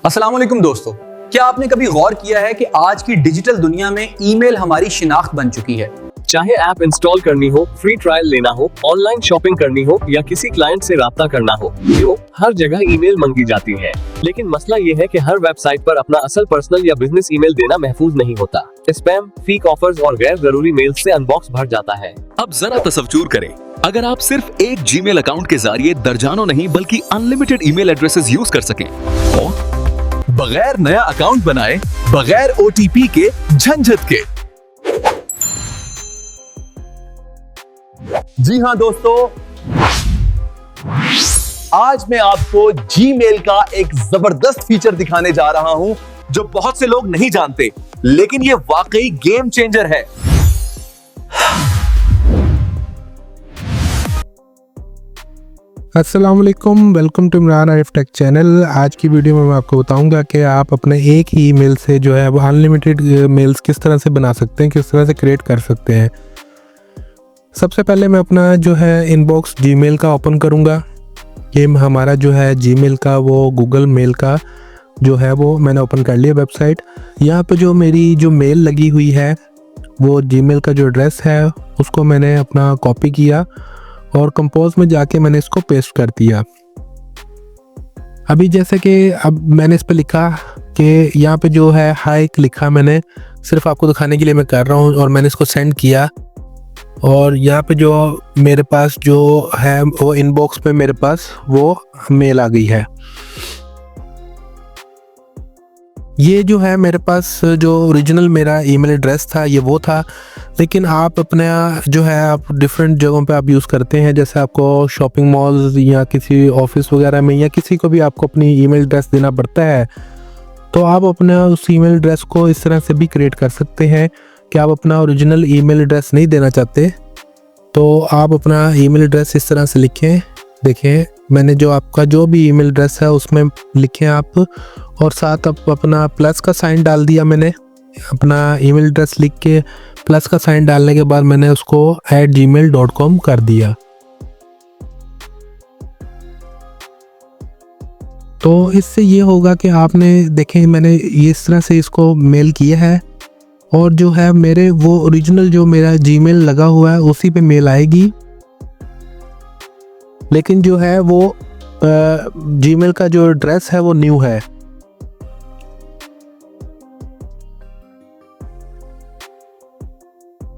अस्सलाम वालेकुम दोस्तों, क्या आपने कभी गौर किया है कि आज की डिजिटल दुनिया में ईमेल हमारी शिनाख्त बन चुकी है। चाहे ऐप इंस्टॉल करनी हो, फ्री ट्रायल लेना हो, ऑनलाइन शॉपिंग करनी हो या किसी क्लाइंट से राब्ता करना हो, हर जगह ईमेल मांगी जाती है। लेकिन मसला ये है कि हर वेबसाइट पर अपना असल पर्सनल या बिजनेस ईमेल देना महफूज नहीं होता। स्पैम, फेक ऑफर्स और गैर जरूरी मेल से अनबॉक्स भर जाता है। अब जरा तसव्वुर करें, अगर आप सिर्फ एक जीमेल अकाउंट के जरिए दर्जनों नहीं बल्कि अनलिमिटेड ईमेल एड्रेसेस यूज कर सकें और बगैर नया अकाउंट बनाए, बगैर ओटीपी के, झंझट के। जी हां दोस्तों, आज मैं आपको जीमेल का एक जबरदस्त फीचर दिखाने जा रहा हूं जो बहुत से लोग नहीं जानते, लेकिन ये वाकई गेम चेंजर है। अस्सलाम वालेकुम, welcome to Imran Arif tech channel. आज की वीडियो में मैं आपको बताऊंगा कि आप अपने एक ही ईमेल से जो है वो अनलिमिटेड मेल्स किस तरह से बना सकते हैं, किस तरह से क्रिएट कर सकते हैं। सबसे पहले मैं अपना जो है इनबॉक्स जीमेल का ओपन करूंगा। ये हमारा जो है जीमेल का वो गूगल मेल का जो है वो मैंने ओपन कर लिया वेबसाइट। यहाँ पे जो मेरी जो मेल लगी हुई है वो जीमेल का जो एड्रेस है उसको मैंने अपना कॉपी किया और कंपोज में जाके मैंने इसको पेस्ट कर दिया। अभी जैसे कि अब मैंने इस पे लिखा कि यहाँ पे जो है हाय लिखा, मैंने सिर्फ आपको दिखाने के लिए मैं कर रहा हूँ और मैंने इसको सेंड किया और यहाँ पे जो मेरे पास जो है वो इनबॉक्स पे मेरे पास वो मेल आ गई है। ये जो है मेरे पास जो ओरिजिनल मेरा ईमेल एड्रेस था ये वो था, लेकिन आप अपना जो है आप डिफरेंट जगहों पे आप यूज़ करते हैं। जैसे आपको शॉपिंग मॉल्स या किसी ऑफिस वगैरह में या किसी को भी आपको अपनी ईमेल एड्रेस देना पड़ता है, तो आप अपना उस ईमेल एड्रेस को इस तरह से भी क्रिएट कर सकते हैं कि आप अपना ओरिजिनल ईमेल एड्रेस नहीं देना चाहते तो आप अपना ईमेल एड्रेस इस तरह से लिखें। देखें, मैंने जो आपका जो भी ईमेल एड्रेस है उसमें लिखें आप, और साथ आप अपना प्लस का साइन डाल दिया। मैंने अपना ईमेल एड्रेस लिख के प्लस का साइन डालने के बाद मैंने उसको @gmail.com कर दिया। तो इससे ये होगा कि आपने देखें मैंने ये इस तरह से इसको मेल किया है और जो है मेरे वो ओरिजिनल जो मेरा जीमेल लगा हुआ है उसी पे मेल आएगी, लेकिन जो है वो जीमेल का जो एड्रेस है वो न्यू है।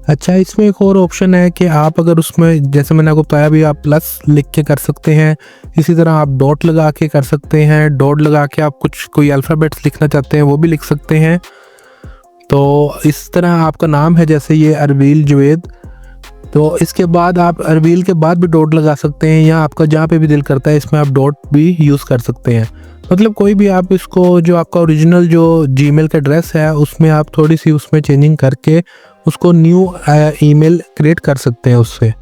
अच्छा, इसमें एक और ऑप्शन है कि आप अगर उसमें जैसे मैंने आपको बताया भी आप प्लस लिख के कर सकते हैं, इसी तरह आप डॉट लगा के कर सकते हैं। डॉट लगा के आप कोई अल्फ़ाबेट्स लिखना चाहते हैं वो भी लिख सकते हैं। तो इस तरह आपका नाम है जैसे ये अरबील जुवेद, तो इसके बाद आप अरबील के बाद भी डॉट लगा सकते हैं, या आपका जहाँ पे भी दिल करता है इसमें आप डॉट भी यूज़ कर सकते हैं। मतलब कोई भी आप इसको जो आपका ओरिजिनल जो जीमेल का एड्रेस है उसमें आप थोड़ी सी उसमें चेंजिंग करके उसको न्यू ईमेल क्रिएट कर सकते हैं उससे।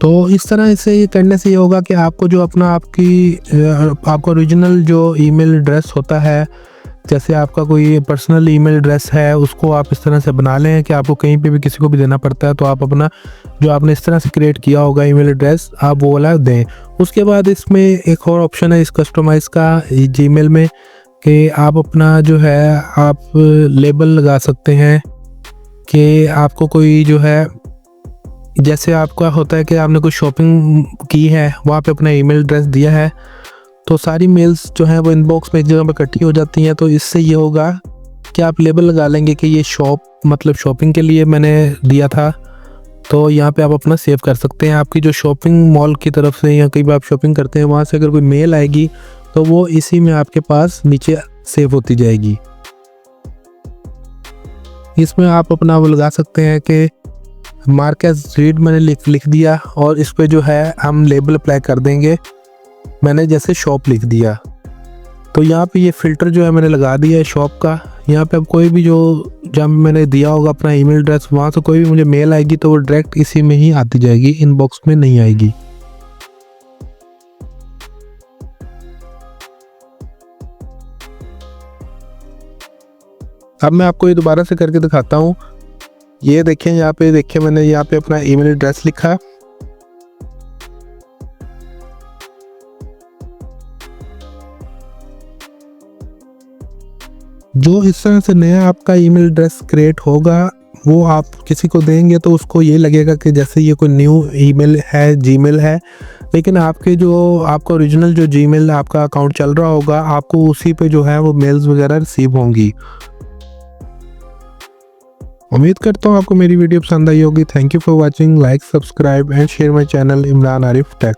तो इस तरह से ये करने से ये होगा कि आपको जो अपना आपका ओरिजिनल जो ईमेल एड्रेस होता है, जैसे आपका कोई पर्सनल ईमेल एड्रेस है उसको आप इस तरह से बना लें कि आपको कहीं पे भी किसी को भी देना पड़ता है तो आप अपना जो आपने इस तरह से क्रिएट किया होगा ईमेल एड्रेस आप वो वाला दें। उसके बाद इसमें एक और ऑप्शन है इस कस्टमाइज का जीमेल में कि आप अपना जो है आप लेबल लगा सकते हैं कि आपको कोई जो है जैसे आपका होता है कि आपने कोई शॉपिंग की है वहाँ पे अपना ईमेल एड्रेस दिया है तो सारी मेल्स जो हैं वो इनबॉक्स में एक जगह पर इकट्ठी हो जाती हैं। तो इससे ये होगा कि आप लेबल लगा लेंगे कि ये मतलब शॉपिंग के लिए मैंने दिया था, तो यहाँ पे आप अपना सेव कर सकते हैं। आपकी जो शॉपिंग मॉल की तरफ से या कहीं भी आप शॉपिंग करते हैं वहाँ से अगर कोई मेल आएगी तो वो इसी में आपके पास नीचे सेव होती जाएगी। इसमें आप अपना वो लगा सकते हैं कि मार्क एज रीड मैंने लिख दिया और इस पर जो है हम लेबल अप्लाई कर देंगे। मैंने जैसे शॉप लिख दिया तो यहाँ पे ये फ़िल्टर जो है मैंने लगा दिया है शॉप का। यहाँ पे अब कोई भी जो जब मैंने दिया होगा अपना ईमेल एड्रेस वहाँ से कोई भी मुझे मेल आएगी तो वो डायरेक्ट इसी में ही आती जाएगी, इनबॉक्स में नहीं आएगी। अब मैं आपको ये दोबारा से करके दिखाता हूँ। ये देखें, यहाँ पे देखिए मैंने यहाँ पे अपना ईमेल एड्रेस लिखा जो इस तरह से नया आपका ईमेल एड्रेस क्रिएट होगा वो आप किसी को देंगे तो उसको ये लगेगा कि जैसे ये कोई न्यू ईमेल है, जीमेल है, लेकिन आपके जो आपका ओरिजिनल जो जीमेल आपका अकाउंट चल रहा होगा, आपको उसी पे जो है वो मेल्स वगैरह रिसीव होंगी। उम्मीद करता हूँ आपको मेरी वीडियो पसंद आई होगी। Thank you for watching. Like, subscribe and share my channel Imran Arif take.